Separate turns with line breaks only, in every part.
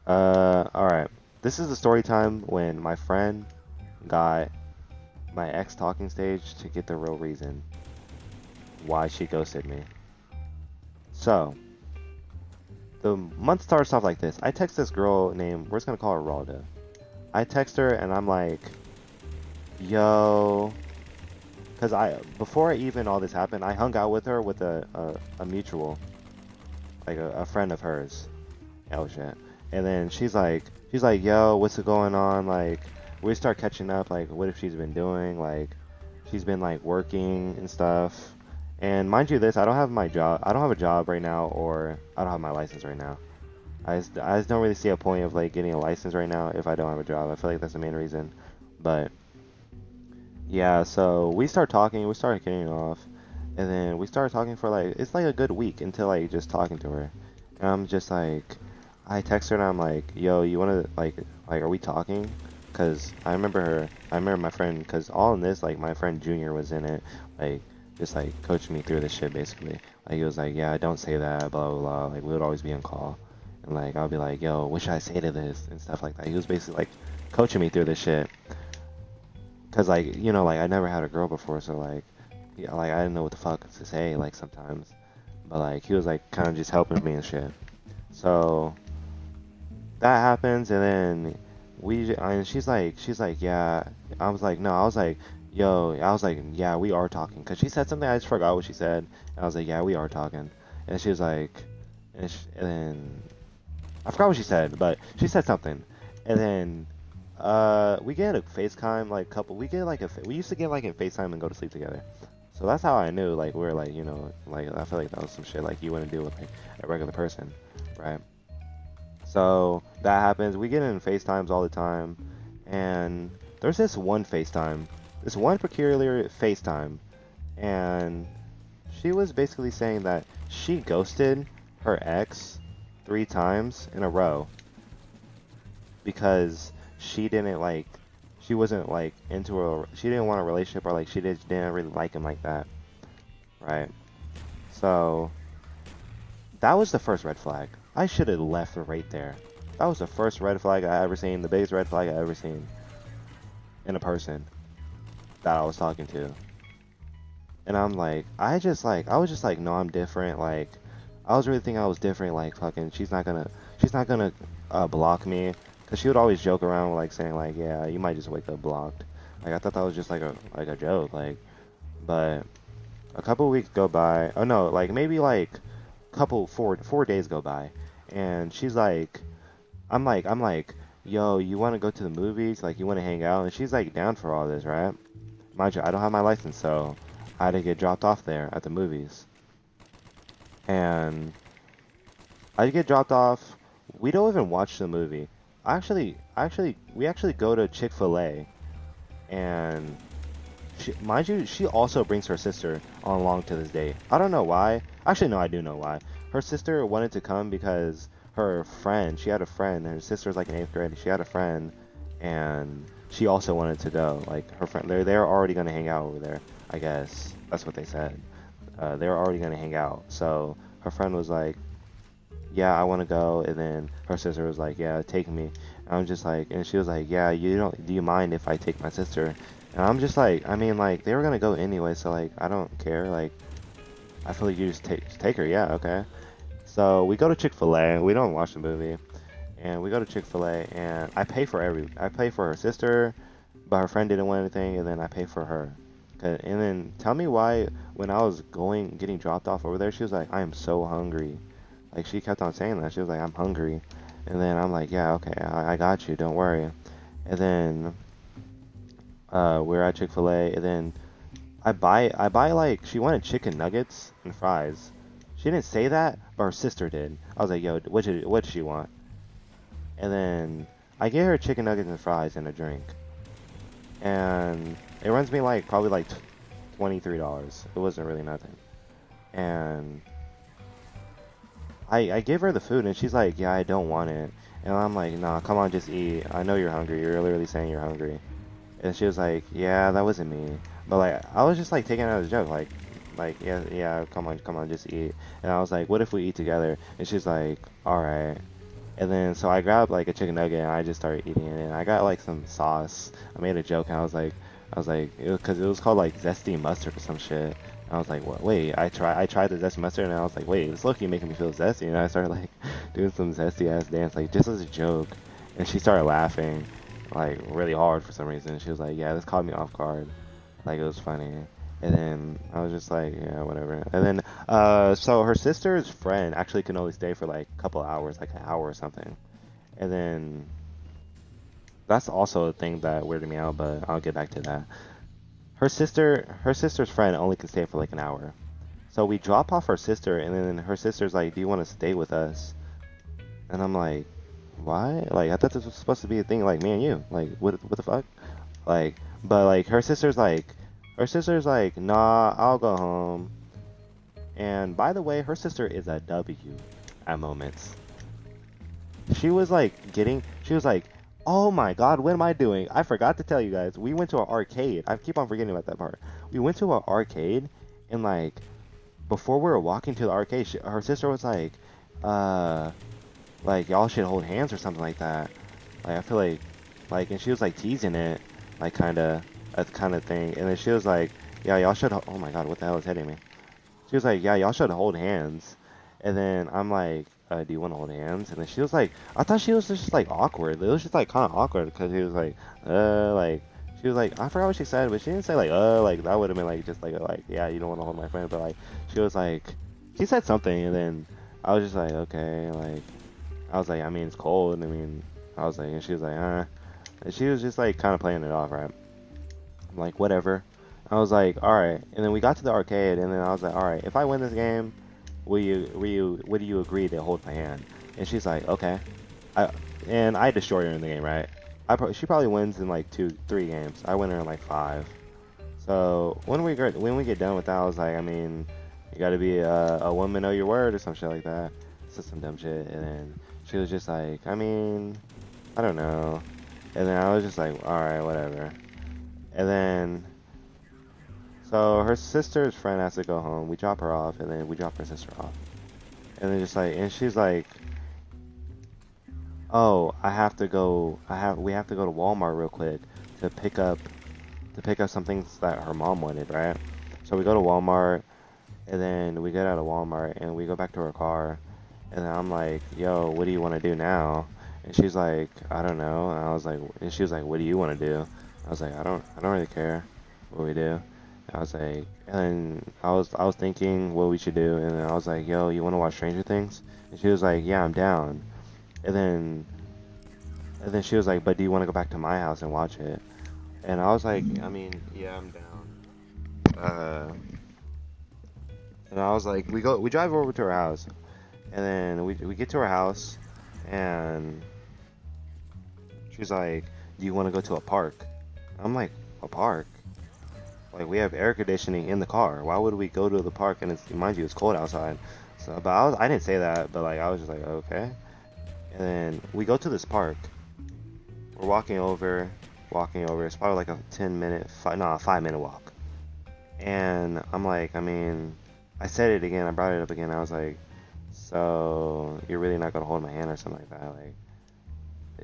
Alright. This is the story time when my friend got my ex talking stage to get the real reason why she ghosted me. So, the month starts off like this. I text this girl named, we're just gonna call her Ralda. I text her and I'm like, yo, because before even all this happened, I hung out with her with a mutual, like a friend of hers. Oh shit. And then she's like, yo, what's going on? Like, we start catching up. Like, what if she's been doing? Like, she's been like working and stuff. And mind you, this I don't have my job. I don't have a job right now, or I don't have my license right now. I just don't really see a point of like getting a license right now if I don't have a job. I feel like that's the main reason. But yeah, so we start talking. We started getting off, and then we started talking for like it's like a good week until like just talking to her. And I'm just like, I text her and I'm like, yo, you wanna like are we talking? Cause I remember my friend, cause all in this like my friend Junior was in it, like just like coaching me through this shit basically. Like he was like, yeah, don't say that, blah blah blah. Like we would always be on call, and like I'll be like, yo, what should I say to this and stuff like that. He was basically like coaching me through this shit. Cause like like I never had a girl before, so like yeah, like I didn't know what the fuck to say like sometimes, but like he was like kind of just helping me and shit. So that happens, and then and she's like, yeah. I was like, no, I was like, yo, I was like, yeah, we are talking, cause she said something I just forgot what she said, and I was like, yeah, we are talking, and she was like, and then I forgot what she said, but she said something, and then we get a FaceTime like couple. We get like we used to get like a FaceTime and go to sleep together. So that's how I knew like we are like like I feel like that was some shit like you wouldn't do with like a regular person, right? So that happens. We get in FaceTimes all the time, and there's this one peculiar FaceTime, and she was basically saying that she ghosted her ex 3 times in a row because she didn't like she wasn't like she didn't want a relationship, or like she didn't really like him like that, right? So that was the first red flag. I should have left her right there. That was the first red flag I ever seen, the biggest red flag I ever seen in a person that I was talking to. And I'm like, I was just like, no, I'm different. Like, I was really thinking I was different. Like, fucking, she's not gonna block me, cause she would always joke around like saying like, yeah, you might just wake up blocked. Like, I thought that was just like a joke. Like, but a couple weeks go by. Oh no, like maybe like couple 4 days go by, and she's like, I'm like, yo, you want to go to the movies? Like, you want to hang out? And she's like down for all this, right? Mind you, I don't have my license, so I had to get dropped off there at the movies. And I get dropped off. We don't even watch the movie. We actually go to Chick-fil-A, and mind you, she also brings her sister on along to this date. I don't know why. Actually, no, I do know why. Her sister wanted to come because she had a friend. Her sister's like in 8th grade. She had a friend, and she also wanted to go. Like her friend, they're already gonna hang out over there. I guess that's what they said. They were already gonna hang out. So her friend was like, "Yeah, I want to go," and then her sister was like, "Yeah, take me." And I'm just like, and she was like, "Yeah, you don't. Do you mind if I take my sister?" And I'm just like, I mean, like they were gonna go anyway, so like I don't care. Like I feel like you just take her. Yeah, okay. So we go to Chick-fil-A. We don't watch the movie, and we go to Chick-fil-A, and I pay for her sister, but her friend didn't want anything, and then I pay for her. And then tell me why when I was getting dropped off over there, she was like, I am so hungry. Like she kept on saying that. She was like, I'm hungry. And then I'm like, yeah, okay, I got you. Don't worry. And then we're at Chick-fil-A, and then I buy like she wanted chicken nuggets and fries. She didn't say that, but her sister did. I was like, yo, what did she want? And then I get her chicken nuggets and fries and a drink, and it runs me like probably like $23. It wasn't really nothing. And I give her the food, and she's like, yeah, I don't want it. And I'm like, nah, come on, just eat. I know you're hungry. You're literally saying you're hungry. And she was like, yeah, that wasn't me. But like, I was just like taking it as a joke, like yeah, yeah, come on, just eat. And I was like, what if we eat together? And she's like, all right. And then so I grabbed like a chicken nugget and I just started eating it. And I got like some sauce. I made a joke and I was like, because it was called like zesty mustard or some shit. And I was like, what? Wait, I tried the zesty mustard and I was like, wait, it's low-key making me feel zesty. And I started like doing some zesty ass dance, like just as a joke. And she started laughing, like really hard for some reason. She was like, yeah, this caught me off guard. Like it was funny. And then I was just like, yeah, whatever. And then, so her sister's friend actually can only stay for like a couple hours, like an hour or something. And then that's also a thing that weirded me out, but I'll get back to that. Her sister's friend only can stay for like an hour. So we drop off her sister, and then her sister's like, "Do you want to stay with us?" And I'm like, "Why? Like, I thought this was supposed to be a thing, like me and you. Like, what the fuck? Like, but like her sister's like, nah, I'll go home." And by the way, her sister is a W at moments. She was like, oh my god, what am I doing? I forgot to tell you guys. We went to an arcade. I keep on forgetting about that part. We went to an arcade, and like, before we were walking to the arcade, her sister was uh, like, y'all should hold hands or something like that. Like, I feel like, and she was like teasing it, like, kind of thing. And then she was like, yeah, y'all should, oh my god, what the hell is hitting me? She was like, yeah, y'all should hold hands. And then I'm like, do you want to hold hands? And then she was like, I thought she was just like awkward. It was just like kind of awkward because he was like, she was like, I forgot what she said, but she didn't say like that would have been like just like, yeah, you don't want to hold my friend, but like, she was like, she said something, and then I was just like, okay, like, I was like, I mean, it's cold, I mean, I was like, and she was like, and she was just like kind of playing it off, right? I'm like, whatever. I was like, all right, and then we got to the arcade, and then I was like, all right, if I win this game, would you agree to hold my hand? And she's like, okay. I and I destroy her in the game, right? She probably wins in like 3 games. I win her in like 5. So when we get done with that, I was like, I mean, you got to be a woman know your word or some shit like that. Said some dumb shit, and then she was just like, I mean, I don't know. And then I was just like, all right, whatever. And then so her sister's friend has to go home. We drop her off, and then we drop her sister off. And then just like, and she's like, "Oh, I have to go. We have to go to Walmart real quick to pick up some things that her mom wanted, right?" So we go to Walmart, and then we get out of Walmart, and we go back to her car, and then I'm like, "Yo, what do you want to do now?" And she's like, "I don't know." And I was like, and she was like, "What do you want to do?" I was like, I don't really care what we do." I was like, and I was thinking what we should do, and then I was like, yo, you want to watch Stranger Things? And she was like, yeah, I'm down. And then, she was like, but do you want to go back to my house and watch it? And I was like, I mean, yeah, I'm down. And I was like, we drive over to her house, and then we get to her house, and she's like, do you want to go to a park? I'm like, a park? Like, we have air conditioning in the car. Why would we go to the park? And mind you, it's cold outside. So, but I didn't say that, but like I was just like, okay. And then we go to this park. We're walking over. It's probably like a 5-minute walk. And I'm like, I mean, I said it again. I brought it up again. I was like, so you're really not gonna hold my hand or something like that? Like,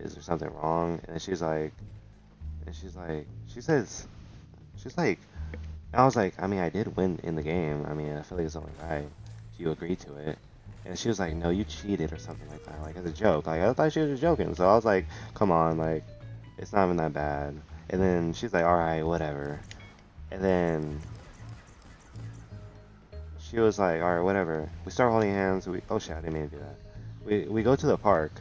is there something wrong? And she's like, she's like. I was like, I mean, I did win in the game. I mean, I feel like it's only right if you agree to it. And she was like, no, you cheated or something like that, like as a joke. Like, I thought she was just joking. So I was like, come on, like, it's not even that bad. And then she's like, all right, whatever. And then she was like, all right, whatever. We start holding hands. Oh shit, I didn't mean to do that. We go to the park,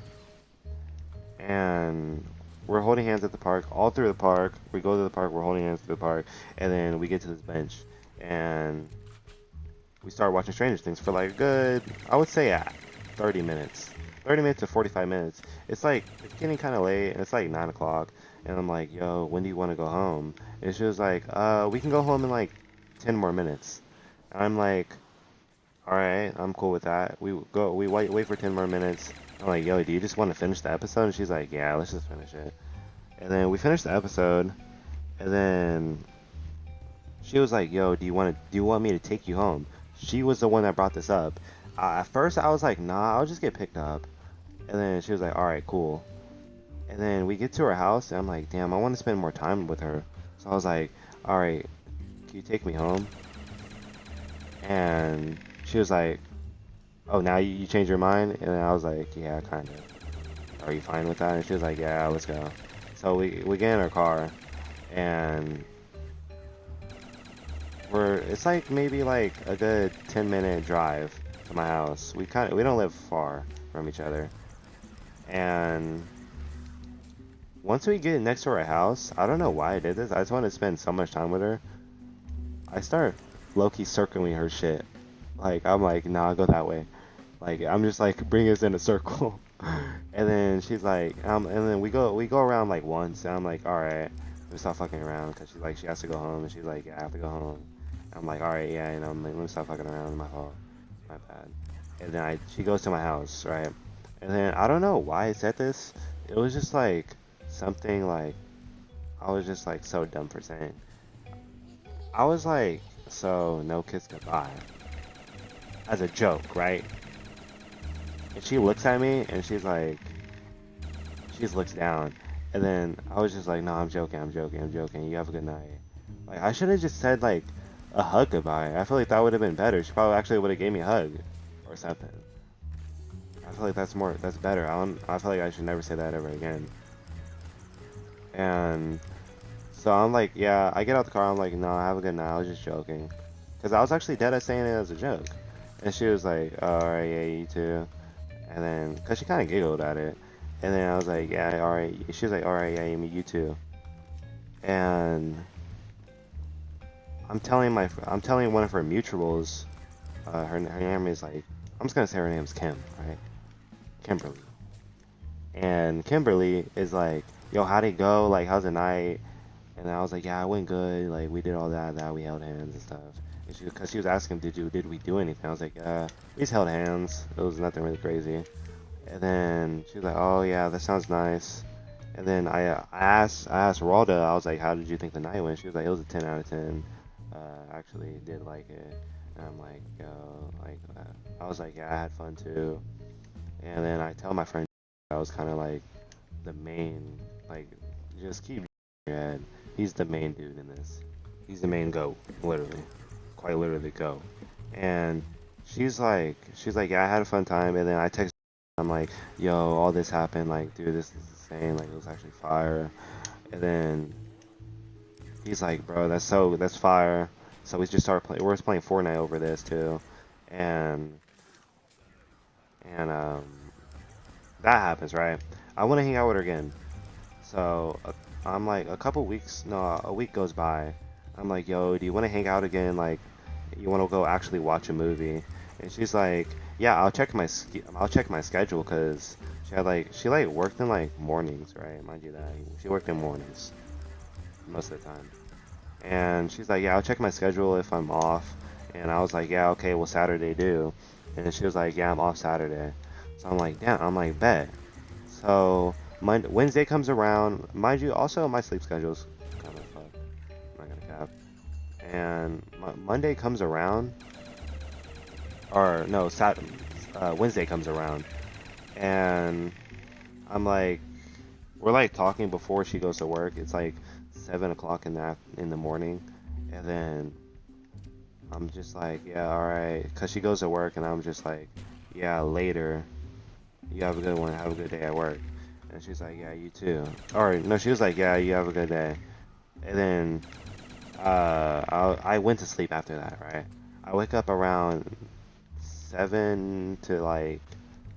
and we're holding hands at the park, all through the park. We go to the park, we're holding hands through the park, and then we get to this bench, and we start watching Stranger Things for like a good, I would say, 30 minutes. 30 minutes to 45 minutes. It's like, it's getting kind of late, and it's like 9 o'clock, and I'm like, yo, when do you want to go home? And she was like, we can go home in like 10 more minutes. And I'm like, alright, I'm cool with that. We wait for 10 more minutes. I'm like, yo, do you just want to finish the episode? And she's like, yeah, let's just finish it. And then we finished the episode, and then she was like, yo, do you want me to take you home? She was the one that brought this up. At first I was like, nah, I'll just get picked up. And then she was like, all right, cool. And then we get to her house, and I'm like, damn, I want to spend more time with her. So I was like, all right, can you take me home? And she was like, oh, now you changed your mind? And I was like, yeah, kind of. Are you fine with that? And she was like, yeah, let's go. So we get in our car, and it's like maybe like a good 10-minute drive to my house. We don't live far from each other. And once we get next to our house, I don't know why I did this. I just wanted to spend so much time with her. I start low-key circling her shit. Like, I'm like, nah, go that way. Like, I'm just like, bring us in a circle. And then she's like, and then we go around like once, and I'm like, all right, let me stop fucking around, cause she's like, she has to go home, and she's like, yeah, I have to go home. I'm like, all right, yeah, and I'm like, let me stop fucking around, my fault, my bad. And then she goes to my house, right? And then I don't know why I said this. It was just like something like I was just like so dumb for saying. I was like, so no kiss goodbye as a joke, right? And she looks at me and she's like, she just looks down. And then I was just like, no, I'm joking, I'm joking, I'm joking. You have a good night. Like, I should have just said, like, a hug goodbye. I feel like that would have been better. She probably actually would have gave me a hug or something. I feel like that's better. I feel like I should never say that ever again. And so I'm like, yeah, I get out the car. I'm like, no, have a good night. I was just joking. Because I was actually dead at saying it as a joke. And she was like, oh, all right, yeah, you too. And then, because she kind of giggled at it. And then I was like, yeah, all right. She was like, all right, yeah, you too. And I'm telling one of her mutuals, her name is like, I'm just gonna say her name's Kim, right? Kimberly. And Kimberly is like, yo, how'd it go? Like, how's the night? And I was like, yeah, it went good. Like, we did all that. We held hands and stuff. And cause she was asking, did we do anything? I was like, yeah, we just held hands. It was nothing really crazy. And then she was like, oh yeah, that sounds nice. And then I asked Ralda, I was like, how did you think the night went? She was like, it was a 10 out of 10. Actually did like it. And I'm like, yo, like, I was like, yeah, I had fun too. And then I tell my friend I was kind of like the main, like, just keep your head. He's the main dude in this. He's the main goat, literally, quite literally goat. And she's like, yeah, I had a fun time. And then I text, I'm like, yo, all this happened. Like, dude, this is insane. Like, it was actually fire. And then he's like, bro, that's fire. So we just started playing. We're just playing Fortnite over this too, and and that happens, right? I want to hang out with her again. So I'm like, a couple weeks, no, a week goes by. I'm like, yo, do you want to hang out again? Like, you want to go actually watch a movie? And she's like, yeah, I'll check my schedule because she like worked in like mornings, right? Mind you that she worked in mornings most of the time. And she's like, yeah, I'll check my schedule if I'm off. And I was like, yeah, okay, well, Saturday do. And she was like, yeah, I'm off Saturday. So I'm like, damn, I'm like, bet. So Wednesday comes around. Mind you, also my sleep schedule's kind of fucked. I'm not gonna cap. And Monday comes around. Or, no, Wednesday comes around. And I'm like, we're like talking before she goes to work. It's like 7 o'clock in the morning, and then I'm just like, yeah, all right, cause she goes to work, and I'm just like, yeah, later. You have a good one. Have a good day at work. And she's like, yeah, you too. Or no, she was like, yeah, you have a good day. And then I went to sleep after that, right? I wake up around 7 to like,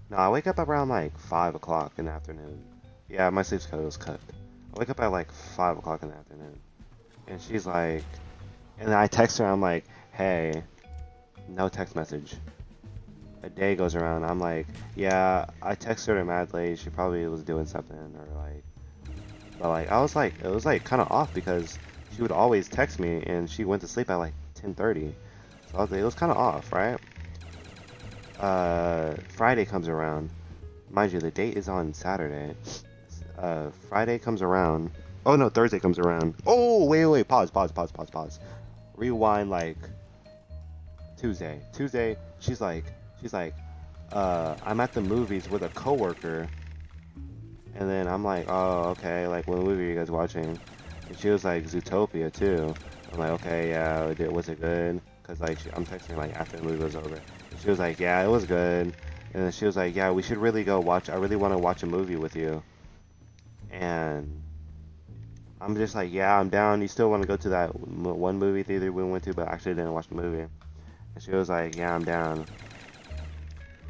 no, I wake up around like 5 o'clock in the afternoon. Yeah, my sleep schedule was cooked. I wake up at like 5 o'clock in the afternoon. And she's like, and then I text her, I'm like, hey, no text message. A day goes around, I'm like, yeah, I texted her mad late, she probably was doing something, or like, but like, I was like, it was like kind of off because she would always text me, and she went to sleep at like 10:30. So I was like, it was kind of off, right? Friday comes around. Mind you, the date is on Saturday. Friday comes around. Oh no, Thursday comes around. Oh, wait, pause. Rewind like Tuesday. Tuesday, she's like, I'm at the movies with a coworker, and then I'm like, oh, okay, like, what movie are you guys watching? And she was like, Zootopia too. I'm like, okay, yeah, was it good? Cause like, I'm texting like after the movie was over. And she was like, yeah, it was good. And then she was like, yeah, we should really go watch. I really want to watch a movie with you. And I'm just like, yeah, I'm down. You still want to go to that one movie theater we went to, but actually didn't watch the movie. And she was like, yeah, I'm down.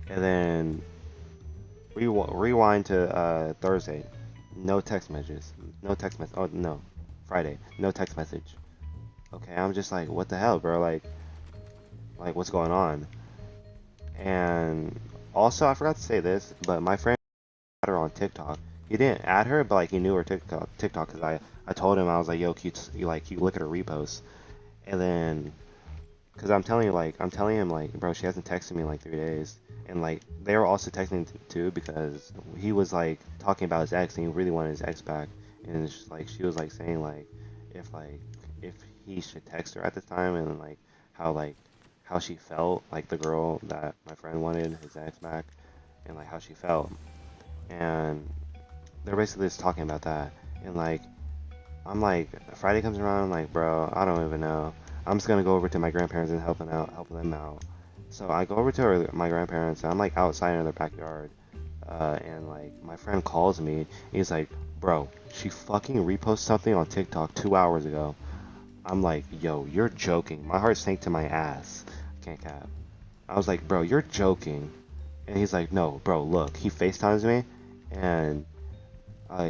And then rewind to Thursday. No text messages. No text message. Oh no, Friday. No text message. Okay, I'm just like, what the hell, bro? Like what's going on? And also, I forgot to say this, but my friend had her on TikTok. He didn't add her, but like he knew her TikTok, because I told him, I was like, yo, can you look at her reposts? And then, because I'm telling him like, bro, she hasn't texted me in like 3 days, and like they were also texting too, because he was like talking about his ex and he really wanted his ex back, and it's just, like she was like saying like if he should text her at the time, and like how she felt, like the girl that my friend wanted his ex back, and like how she felt, and they're basically just talking about that, and like I'm like, Friday comes around, I'm like, bro, I don't even know. I'm just gonna go over to my grandparents and help them out. So I go over to my grandparents, and I'm like outside in their backyard, and like my friend calls me. He's like, bro, she fucking reposted something on TikTok 2 hours ago. I'm like, yo, you're joking. My heart sank to my ass. Can't cap. I was like, bro, you're joking. And he's like, no, bro, look. He FaceTimes me, and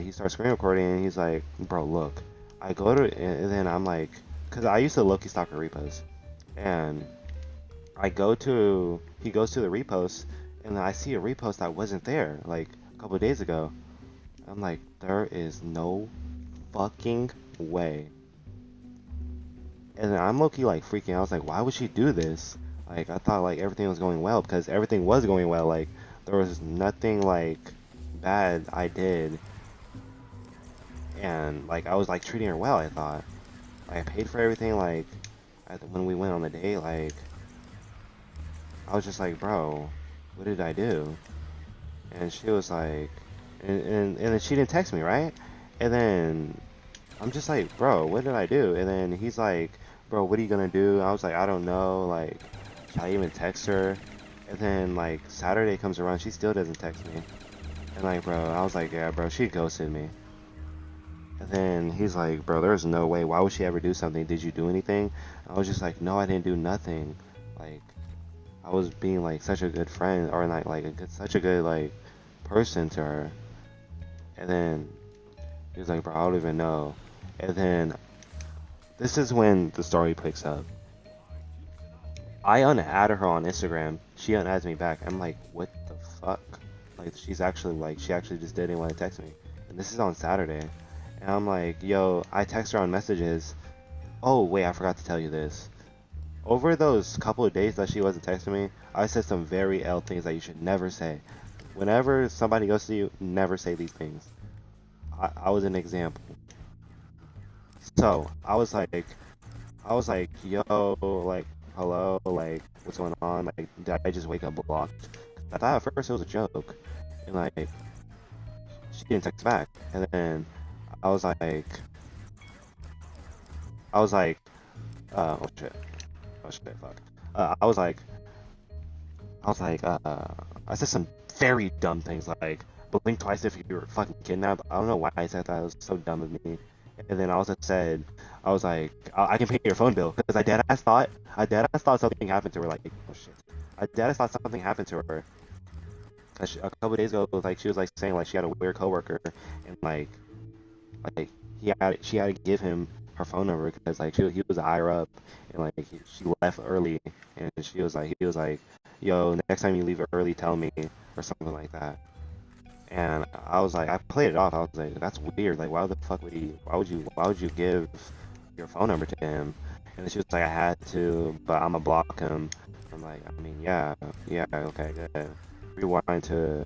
he starts screen recording, and he's like, bro, look. I go to, and then I'm like, because I used to low-key stalk her reposts, and he goes to the repost, and I see a repost that wasn't there, like, a couple of days ago. I'm like, there is no fucking way. And then I'm low-key, like, freaking out. I was like, why would she do this? Like, I thought, like, everything was going well, because everything was going well. Like, there was nothing, like, bad I did, and like I was like treating her well. I thought like I paid for everything. Like when we went on the date, like I was just like, bro, what did I do? And she was like, and then she didn't text me, right? And then I'm just like, bro, what did I do? And then he's like, bro, what are you gonna do? I was like, I don't know. Like, should I even text her? And then like Saturday comes around, she still doesn't text me. And like, bro, I was like, yeah, bro, she ghosted me. And then he's like, bro, there's no way. Why would she ever do something? Did you do anything? I was just like, no, I didn't do nothing. Like, I was being like such a good friend, or like such a good like person to her. And then he was like, bro, I don't even know. And then this is when the story picks up. I unadded her on Instagram. She unadds me back. I'm like, what the fuck? Like, she actually just didn't want to text me. And this is on Saturday. And I'm like, yo, I text her on messages. Oh, wait, I forgot to tell you this. Over those couple of days that she wasn't texting me, I said some very L things that you should never say. Whenever somebody goes to you, never say these things. I was an example. So, I was like, yo, like, hello, like, what's going on? Like, did I just wake up blocked? I thought at first it was a joke. And like, she didn't text back. And then I was like, I was like, oh shit. Oh shit, fuck. I was like, I said some very dumb things like, blink twice if you're fucking kidnapped. I don't know why I said that. It was so dumb of me. And then I also said, I was like, I can pay your phone bill, because I dead ass thought something happened to her. Like, oh shit. I dead ass thought something happened to her. A couple days ago, like she was like saying like she had a weird coworker, and like she had to give him her phone number, because like he was higher up, and like she left early, and he was like, yo, next time you leave early, tell me, or something like that. And I was like, I played it off. I was like, that's weird. Like, why the fuck would he? Why would you give your phone number to him? And she was like, I had to, but I'ma block him. I'm like, I mean, yeah, yeah, okay, good. Rewind to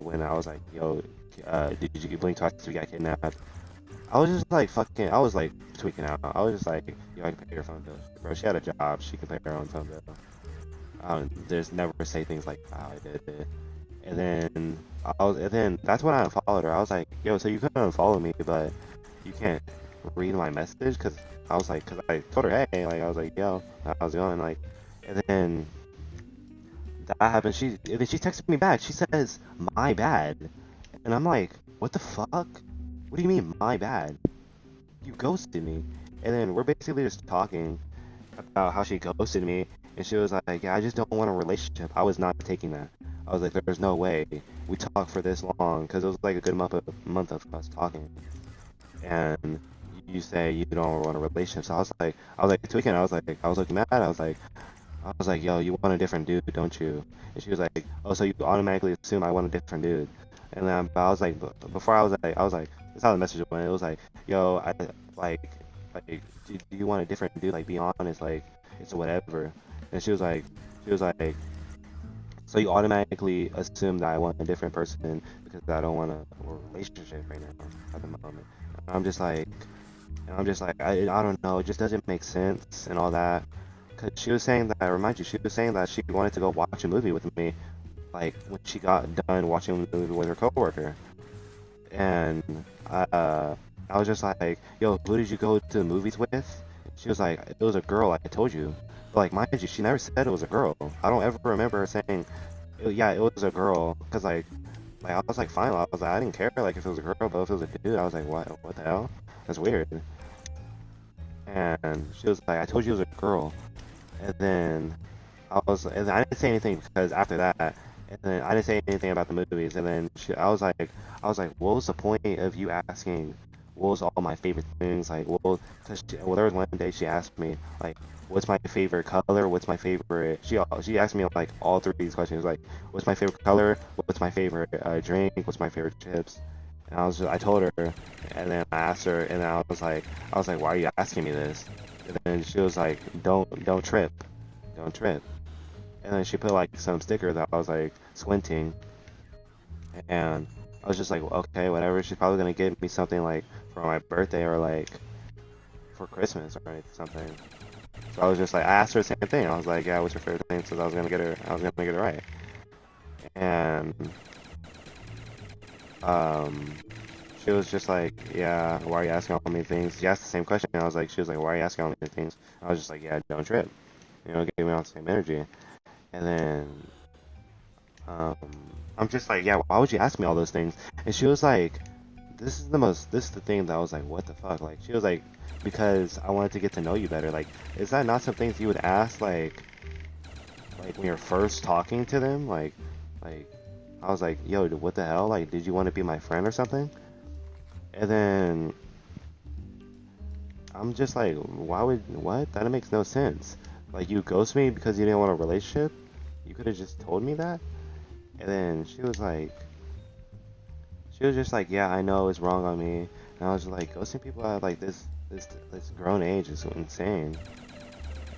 when I was like, yo, did you blink twice we got kidnapped? I was just like I was like tweaking out. I was just like, yo, I can pay your phone bill. Bro, she had a job. She can pay her own phone bill. there's never say things like, "Wow, I did it." And then that's when I unfollowed her. I was like, "Yo, so you couldn't unfollow me, but you can't read my message?" Because I was like, because I told her, "Hey," like I was like, "Yo, how's it going?" Like, and then that happened. And then she texted me back. She says, "My bad," and I'm like, "What the fuck? What do you mean, my bad? You ghosted me." And then we're basically just talking about how she ghosted me, and she was like, "Yeah, I just don't want a relationship." I was not taking that. I was like, "There's no way we talked for this long," because it was like a good month of us talking, and you say you don't want a relationship. So I was like tweaking. I was looking mad. I was like, "Yo, you want a different dude, don't you?" And she was like, "Oh, so you automatically assume I want a different dude?" And then, but I was like, before I was like, this is how the message went. It was like, "Yo, like, like, do you want a different dude? Like, be honest, like, it's whatever." And she was like, "So you automatically assume that I want a different person because I don't want a relationship right now at the moment." And I'm just like, I don't know, it just doesn't make sense and all that. Cause she was saying that, I remind you, she was saying that she wanted to go watch a movie with me, like when she got done watching a movie with her coworker. And I was just like, "Yo, who did you go to the movies with?" She was like, "It was a girl, I told you." But like, mind you, she never said it was a girl. I don't ever remember her saying, yeah, it was a girl. Cause like I was like, fine. I was like, I didn't care like if it was a girl, but if it was a dude, I was like, what the hell? That's weird. And she was like, "I told you it was a girl." And then and then I didn't say anything because after that, and then I didn't say anything about the movies. And then I was like, what was the point of you asking? What was all my favorite things? Like, well, there was one day she asked me like, what's my favorite color? What's my favorite? She asked me like all three of these questions. Like, what's my favorite color? What's my favorite drink? What's my favorite chips? And I told her, and then I asked her, and then I was like, why are you asking me this? And then she was like, don't trip, don't trip. And then she put like some sticker that I was like squinting, and I was just like, okay, whatever. She's probably gonna get me something like for my birthday or like for Christmas or something. So I was just like, I asked her the same thing. I was like, yeah, what's your favorite thing? So I was gonna get it right. And um, she was just like, yeah, why are you asking all me things? She asked the same question. And she was like, why are you asking all me things? I was just like, yeah, don't trip. Gave me all the same energy. And then um, I'm just like, yeah, why would you ask me all those things? And she was like, this is the thing that I was like, what the fuck? Like, she was like, because I wanted to get to know you better. Like, is that not some things you would ask, like when you're first talking to them? Like, I was like, yo, what the hell? Like, did you want to be my friend or something? And then I'm just like, what? That makes no sense. Like, you ghost me because you didn't want a relationship? You could have just told me that? And then she was just like, yeah, I know it's wrong on me. And I was just like, ghosting people at like this grown age is insane.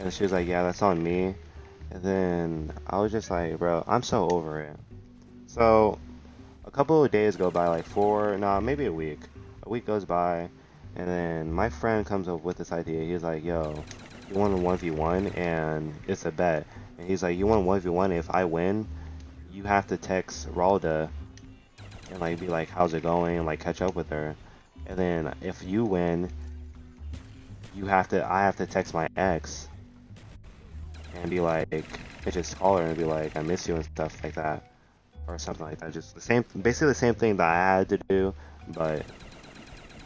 And she was like, yeah, that's on me. And then I was just like, bro, I'm so over it. So a couple of days go by, like maybe a week. A week goes by, and then my friend comes up with this idea. He's like, yo, you want a 1v1? And it's a bet. And he's like, you want 1v1? If I win, you have to text Ralda and like be like, how's it going? And like catch up with her. And then if you win, I have to text my ex and be like, and just call her and be like, I miss you and stuff like that. Or something like that. Just basically the same thing that I had to do, but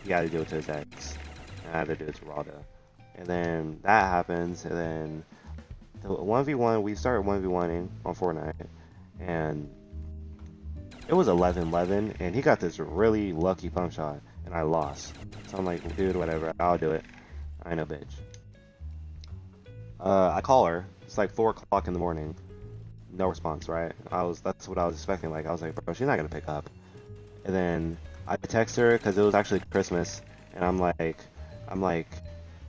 he had to do it to his ex. And I had to do it to Ralda. And then that happens, and then the 1v1, we started 1v1ing on Fortnite, and it was 11-11, and he got this really lucky pump shot, and I lost. So I'm like, dude, whatever, I'll do it. I ain't no bitch. I call her. It's like 4 o'clock in the morning. No response, right? That's what I was expecting. Like, I was like, bro, she's not gonna pick up. And then I text her because it was actually Christmas, and I'm like,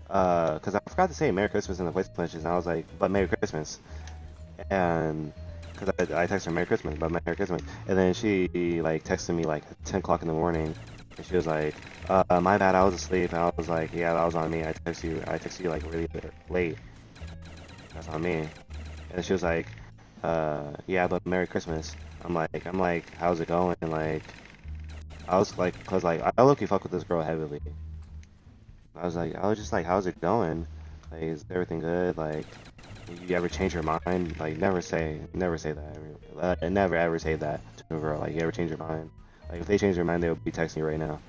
because I forgot to say Merry Christmas in the voice messages, and I was like, but Merry Christmas, and because I texted her Merry Christmas, but Merry Christmas, and then she like texted me like at 10 o'clock in the morning, and she was like, my bad, I was asleep, and I was like, yeah, that was on me. I texted you like really late. That's on me. And she was like, yeah, but Merry Christmas. I'm like, how's it going? Like, I was like, cause like I low-key fuck with this girl heavily. I was just like, how's it going? Like, is everything good? Like, you ever change your mind? Like, never say that. Never ever say that to a girl. Like, you ever change your mind? Like, if they change their mind, they would be texting you right now.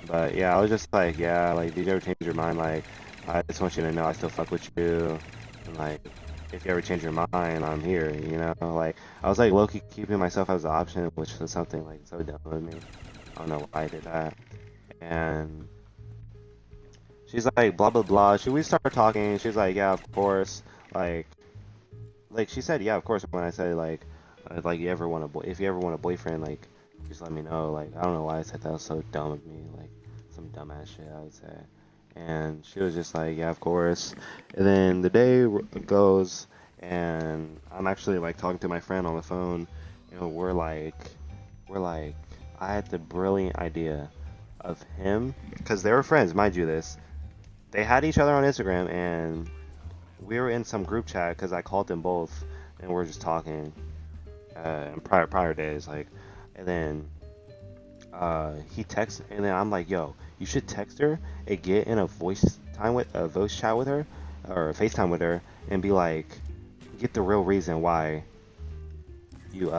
But yeah, I was just like, yeah, like, did you ever change your mind? Like, I just want you to know I still fuck with you. And like, if you ever change your mind, I'm here, you know? Like, I was like low-key keeping myself as an option, which was something like so dumb with me. I don't know why I did that. And she's like, blah, blah, blah. Should we start talking? She's like, yeah, of course. Like, like she said, yeah, of course. When I said like you ever want a boy, if you ever want a boyfriend, like, just let me know. Like, I don't know why I said that. Was so dumb of me. Like, some dumbass shit, I would say. And she was just like, yeah, of course. And then the day goes, and I'm actually like talking to my friend on the phone, and we're like, I had the brilliant idea of him, because they were friends, mind you this. They had each other on Instagram, and we were in some group chat because I called them both, and we're just talking in prior days, like, and then he texts, and then I'm like, yo, you should text her and get in a voice chat with her, or a FaceTime with her, and be like, get the real reason why you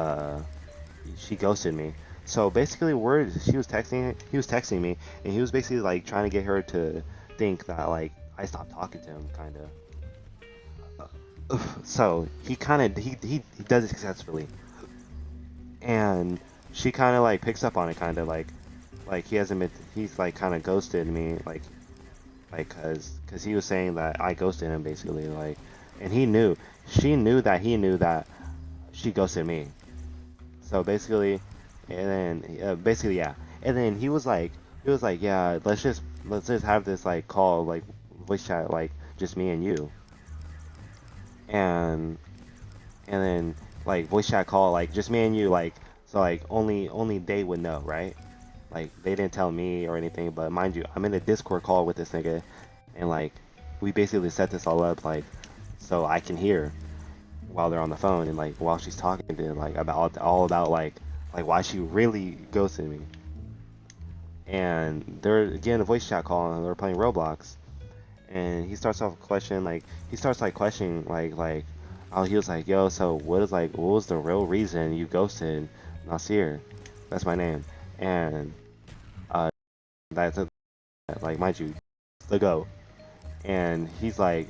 she ghosted me. So basically, he was texting me, and he was basically like trying to get her to think that like I stopped talking to him, kind of. So he kind of he does it successfully, and she kind of like picks up on it, kind of like he hasn't been he's like kind of ghosted me, like cause he was saying that I ghosted him basically, like, and she knew that he knew that she ghosted me. So basically, and then basically yeah, and then he was like, yeah, let's just have this like call, like voice chat, like just me and you, and then like voice chat call, like just me and you, like, so like only they would know, right? Like they didn't tell me or anything, but mind you, I'm in a Discord call with this nigga, and like we basically set this all up, like, so I can hear while they're on the phone, and like while she's talking to him, like about all about like why she really ghosted me. And they're getting a voice chat call, and they're playing Roblox, and he starts off question like he starts like questioning like oh, he was like, yo, so what was the real reason you ghosted Nasir? That's my name. And that's like, mind you, the go. And she's like,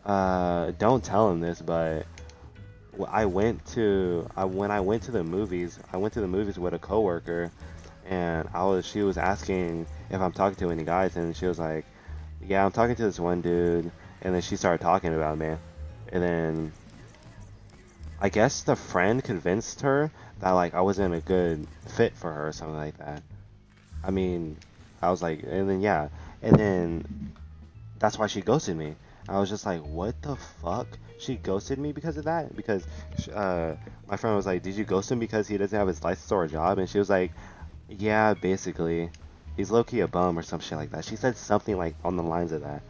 don't tell him this, but when I went to the movies, I went to the movies with a coworker, and she was asking if I'm talking to any guys, and she was like, yeah, I'm talking to this one dude, and then she started talking about me, and then I guess the friend convinced her that like I wasn't a good fit for her or something like that. I mean, I was like, and then yeah, and then that's why she ghosted me. I was just like, what the fuck? She ghosted me because of that? Because uh, my friend was like, did you ghost him because he doesn't have his license or a job? And she was like, yeah, basically. He's low-key a bum or some shit like that. She said something like on the lines of that.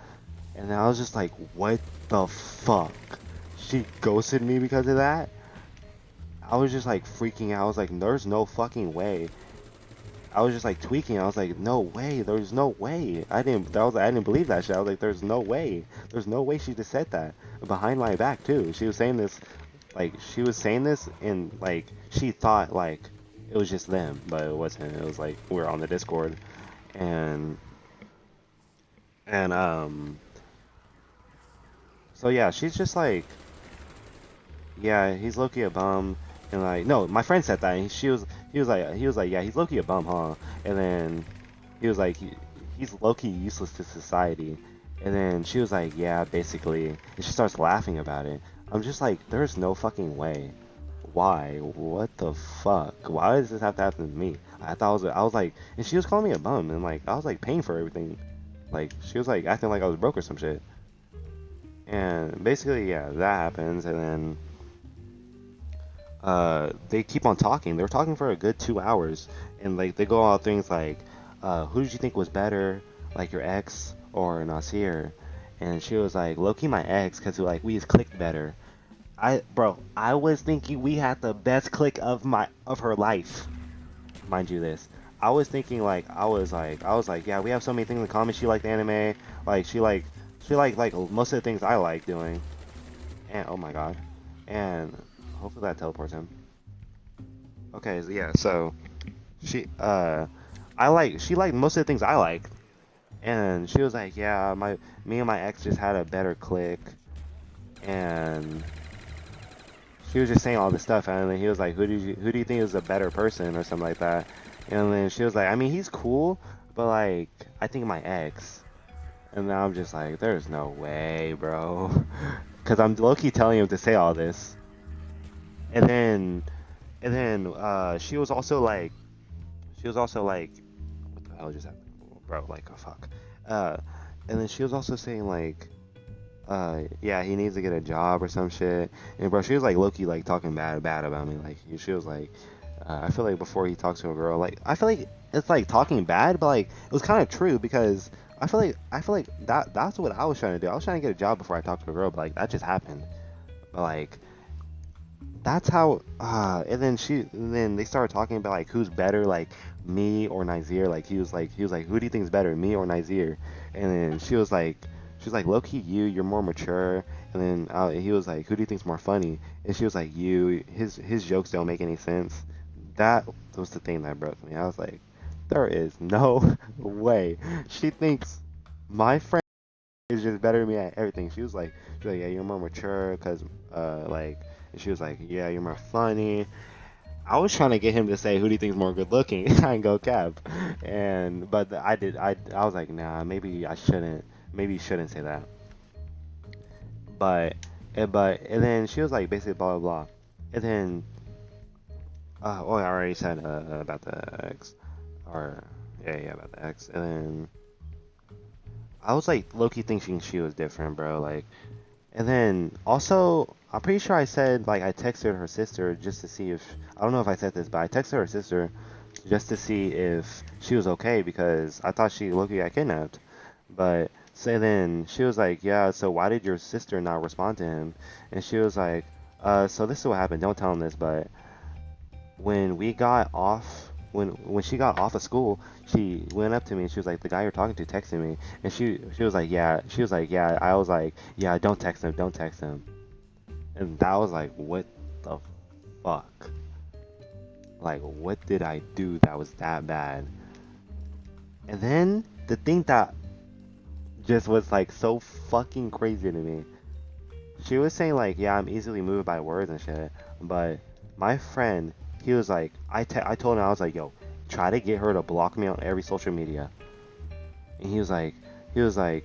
And then I was just like, what the fuck? She ghosted me because of that? I was just like freaking out. I was like, there's no fucking way. I was just like tweaking. I was like, no way. There's no way. I didn't believe that shit. I was like, there's no way. There's no way she just said that behind my back too. She was saying this and like she thought like it was just them, but it wasn't. It was like we were on the Discord, and and so yeah, she's just like, yeah, he's low-key a bum. And like, no, my friend said that, and he was like, yeah, he's low-key a bum, huh? And then he was like, he's low-key useless to society. And then she was like, yeah, basically. And she starts laughing about it. I'm just like, there's no fucking way. Why? What the fuck? Why does this have to happen to me? I was like, and she was calling me a bum, and like, I was like paying for everything. Like, she was like acting like I was broke or some shit. And basically, yeah, that happens, and then they keep on talking. They were talking for a good 2 hours, and like they go on things like, who did you think was better, like your ex or Nasir? and she was like, "Low-key my ex, cause like we just clicked better." I was thinking we had the best click of her life, mind you this. I was thinking like I was like, yeah, we have so many things in common. She liked anime, like she like most of the things I like doing. And oh my god, and hopefully that teleports him. Okay, so yeah, so she she liked most of the things I like, and she was like, yeah, my me and my ex just had a better click, and she was just saying all this stuff, and then he was like, who do you think is a better person or something like that, and then she was like, I mean he's cool, but like I think my ex, and now I'm just like, there's no way, bro, because I'm low-key telling him to say all this, and then she was also like what the hell just happened, bro, like oh fuck, uh and then she was also saying like yeah, he needs to get a job or some shit. And bro, she was like low-key like talking bad about me. Like she was like, I feel like before he talks to a girl, like I feel like it's like talking bad, but like it was kind of true because I feel like that's what I was trying to do. I was trying to get a job before I talked to a girl, but like that just happened. But like that's how. And then they started talking about like who's better, like me or Nazir. Like he was like, who do you think is better, me or Nazir? And then she was like, low key, you're more mature. And then he was like, who do you think's more funny? And she was like, you. His jokes don't make any sense. That was the thing that broke me. I was like, there is no way she thinks my friend is just better than me at everything. She was like, yeah, you're more mature, cause like, and she was like, yeah, you're more funny. I was trying to get him to say who do you think is more good looking. I can go cap, and but I was like, nah, maybe you shouldn't say that. But and then she was like basically blah blah blah, and then oh I already said about the X, or yeah about the X, and then I was like low-key thinking she was different, bro, like. And then also, I'm pretty sure I said like I texted her sister just to see if I don't know if I said this, but I texted her sister just to see if she was okay because I thought she looked got kidnapped. But so then she was like, yeah, so why did your sister not respond to him? And she was like, so this is what happened. Don't tell him this, but when we got off when she got off of school, she went up to me and she was like, the guy you're talking to texted me, and she was like, yeah, she was like, yeah. I was like, yeah, don't text him, and that was like, what the fuck, like what did I do that was that bad? And then the thing that just was like so fucking crazy to me, she was saying like, yeah, I'm easily moved by words and shit, but my friend, he was like, I told him, I was like, yo, try to get her to block me on every social media. And he was like,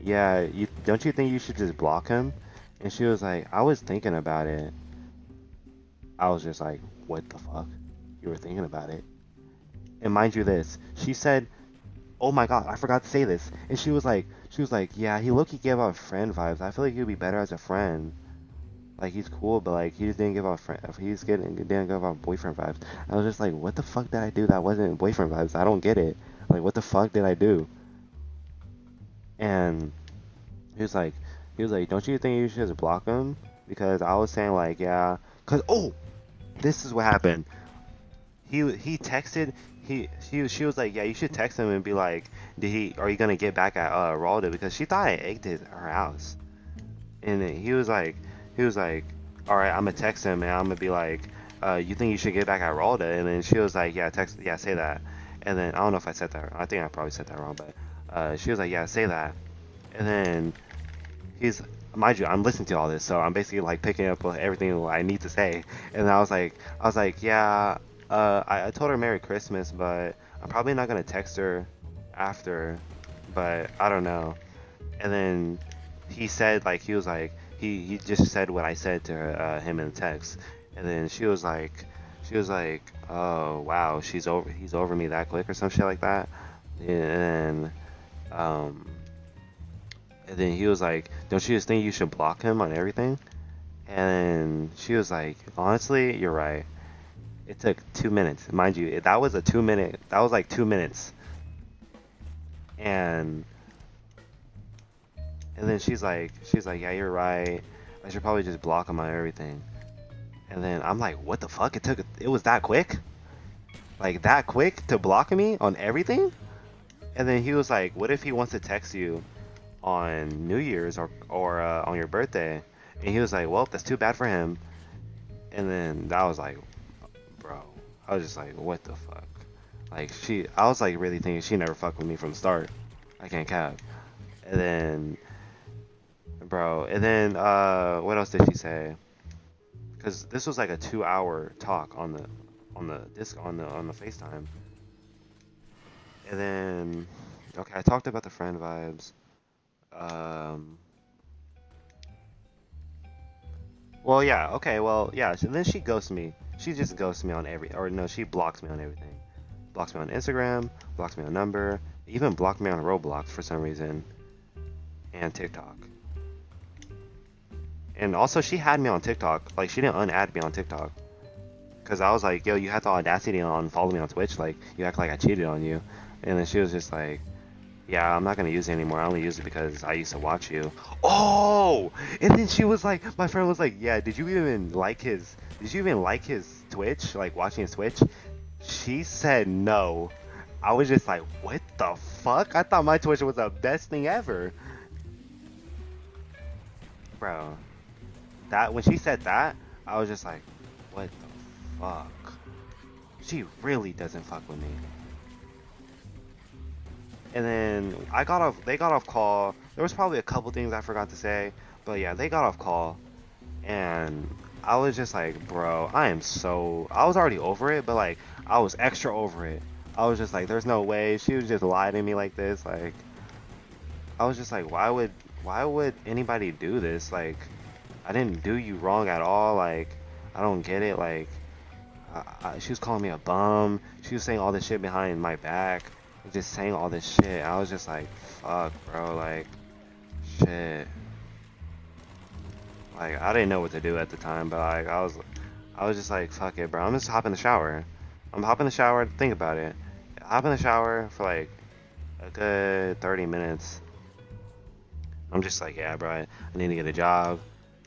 yeah, you don't you think you should just block him? And she was like, I was thinking about it. I was just like, what the fuck? You were thinking about it? And mind you this, she said, oh my god, I forgot to say this. And she was like, yeah, he low-key gave off friend vibes. I feel like he'd be better as a friend. Like he's cool, but like he just didn't give off friend. He's getting didn't give off boyfriend vibes. I was just like, what the fuck did I do that wasn't boyfriend vibes? I don't get it. Like what the fuck did I do? And he was like, don't you think you should just block him? Because I was saying like, yeah, cause oh, this is what happened. He texted. She was like, yeah, you should text him and be like, are you gonna get back at Ralda, because she thought I egged her house. And then he was like, all right, I'm gonna text him and I'm gonna be like, you think you should get back at Ralda? And then she was like, yeah, say that. And then I don't know if I said that. I think I probably said that wrong, but she was like, yeah, say that. And then he's, mind you, I'm listening to all this, so I'm basically like picking up everything I need to say. And I was like, yeah, I told her Merry Christmas, but I'm probably not gonna text her after, but I don't know. And then he said like he was like he just said what I said to her, him in the text, and then she was like, oh wow, he's over me that quick or some shit like that, um and then he was like, don't you just think you should block him on everything? And she was like, honestly, you're right. It took 2 minutes, mind you. That was like 2 minutes, and And then she's like, yeah, you're right. I should probably just block him on everything. And then I'm like, what the fuck? It was that quick? Like that quick to block me on everything? And then he was like, what if he wants to text you on New Year's or on your birthday? And he was like, well, that's too bad for him. And then I was like, bro, I was just like, what the fuck? Like I was like really thinking she never fucked with me from the start. I can't cap. And then, bro, and then what else did she say? Because this was like a 2 hour talk on the FaceTime. And then, okay, I talked about the friend vibes. Um, well, yeah, okay, well, yeah. So then she ghosts me. She just ghosts me on or no, she blocks me on everything. Blocks me on Instagram, blocks me on number, even blocked me on Roblox for some reason, and TikTok. And also, she had me on TikTok. Like, she didn't unadd me on TikTok. Because I was like, yo, you had the audacity to unfollow me on Twitch. Like, you act like I cheated on you. And then she was just like, yeah, I'm not going to use it anymore. I only use it because I used to watch you. Oh! And then she was like, my friend was like, yeah, did you even like his Twitch? Like, watching his Twitch? She said no. I was just like, what the fuck? I thought my Twitch was the best thing ever. Bro, when she said that, I was just like, what the fuck? She really doesn't fuck with me. And then they got off call. There was probably a couple things I forgot to say, but yeah, they got off call, and I was just like, bro, I was already over it, but like, I was extra over it. I was just like, there's no way she would just lie to me like this. Like, I was just like, why would anybody do this? Like, I didn't do you wrong at all. Like, I don't get it. Like, she was calling me a bum. She was saying all this shit behind my back. Just saying all this shit. I was just like, fuck, bro. Like, shit. Like, I didn't know what to do at the time, but like, I was just like, fuck it, bro. I'm just hop in the shower. I'm hop in the shower. Think about it. Hop in the shower for like a good 30 minutes. I'm just like, yeah, bro. I need to get a job.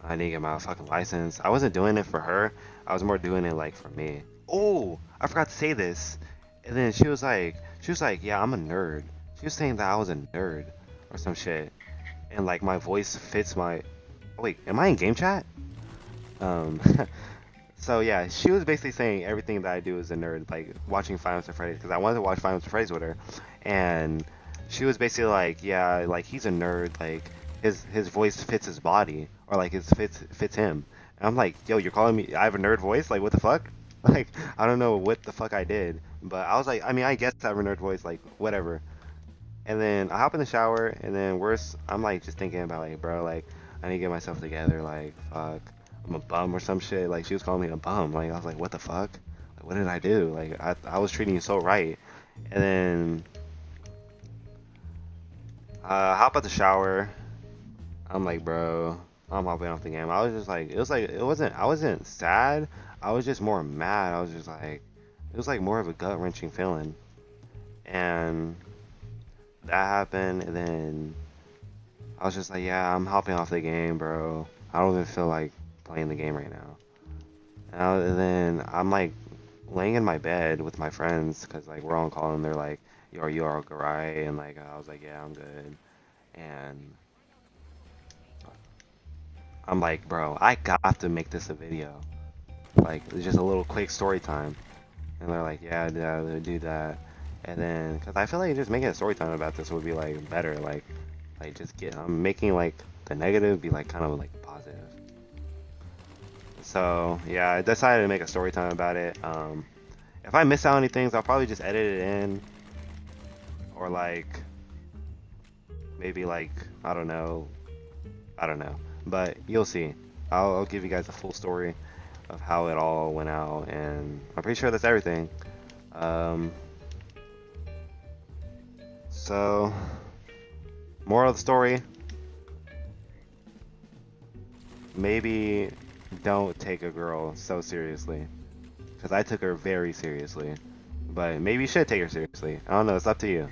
I need to get my fucking license. I wasn't doing it for her. I was more doing it like for me. Oh, I forgot to say this. And then she was like, yeah, I'm a nerd. She was saying that I was a nerd or some shit. And like my voice fits my. Oh, wait, am I in game chat? Um, so yeah, she was basically saying everything that I do is a nerd, like watching Five Nights at Freddy's because I wanted to watch Five Nights at Freddy's with her, and she was basically like, yeah, like he's a nerd, like his voice fits his body or like his fits him. And I'm like, yo, you're calling me? I have a nerd voice? Like what the fuck? Like I don't know what the fuck I did, but I was like, I mean, I guess I have a nerd voice, like whatever. And then I hop in the shower, and then worse, I'm like just thinking about like, bro, like I need to get myself together. Like, fuck, I'm a bum or some shit. Like she was calling me a bum. Like I was like, what the fuck? Like, what did I do? Like I was treating you so right. And then hop out the shower. I'm like, bro, I'm hopping off the game. I was just like, I wasn't sad. I was just more mad. I was just like, it was like more of a gut wrenching feeling. And that happened, and then I was just like, yeah, I'm hopping off the game, bro. I don't even feel like playing the game right now. And then I'm like laying in my bed with my friends because like we're on call and they're like, yo, are you all right? And like I was like, yeah, I'm good. And I'm like, bro, I got to make this a video. Like it's just a little quick story time. And they're like, yeah, do that. And then, cause I feel like just making a story time about this would be like better. Like just I'm making like the negative be like kind of like positive. So yeah, I decided to make a story time about it. If I miss out on any things, I'll probably just edit it in, or like maybe like I don't know. But you'll see. I'll give you guys a full story of how it all went out, and I'm pretty sure that's everything. Um, so moral of the story: maybe don't take a girl so seriously, because I took her very seriously. But maybe you should take her seriously. I don't know. It's up to you.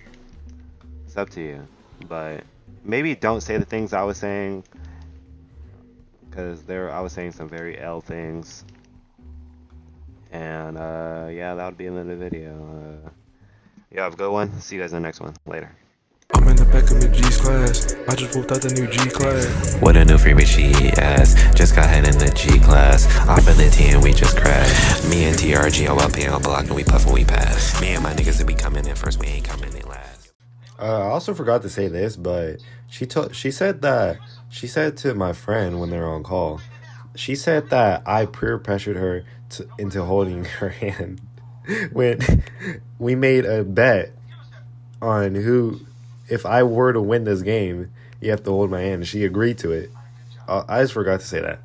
It's up to you. But maybe don't say the things I was saying, because I was saying some very L things. And yeah, that would be the end of the video. Yeah, have a good one. See you guys in the next one. Later.
I'm in the back of McG's class. I just whooped out the new G class.
What a new free bitchy ass. Just got hit in the G class. Off of the T and we just crashed. Me and TRG OLP on block and we puff and we pass. Me and my niggas that be coming in first, we ain't coming in last.
I also forgot to say this, but she said to my friend when they were on call, she said that I peer pressured her into holding her hand when we made a bet on who, if I were to win this game, you have to hold my hand. And she agreed to it. I just forgot to say that.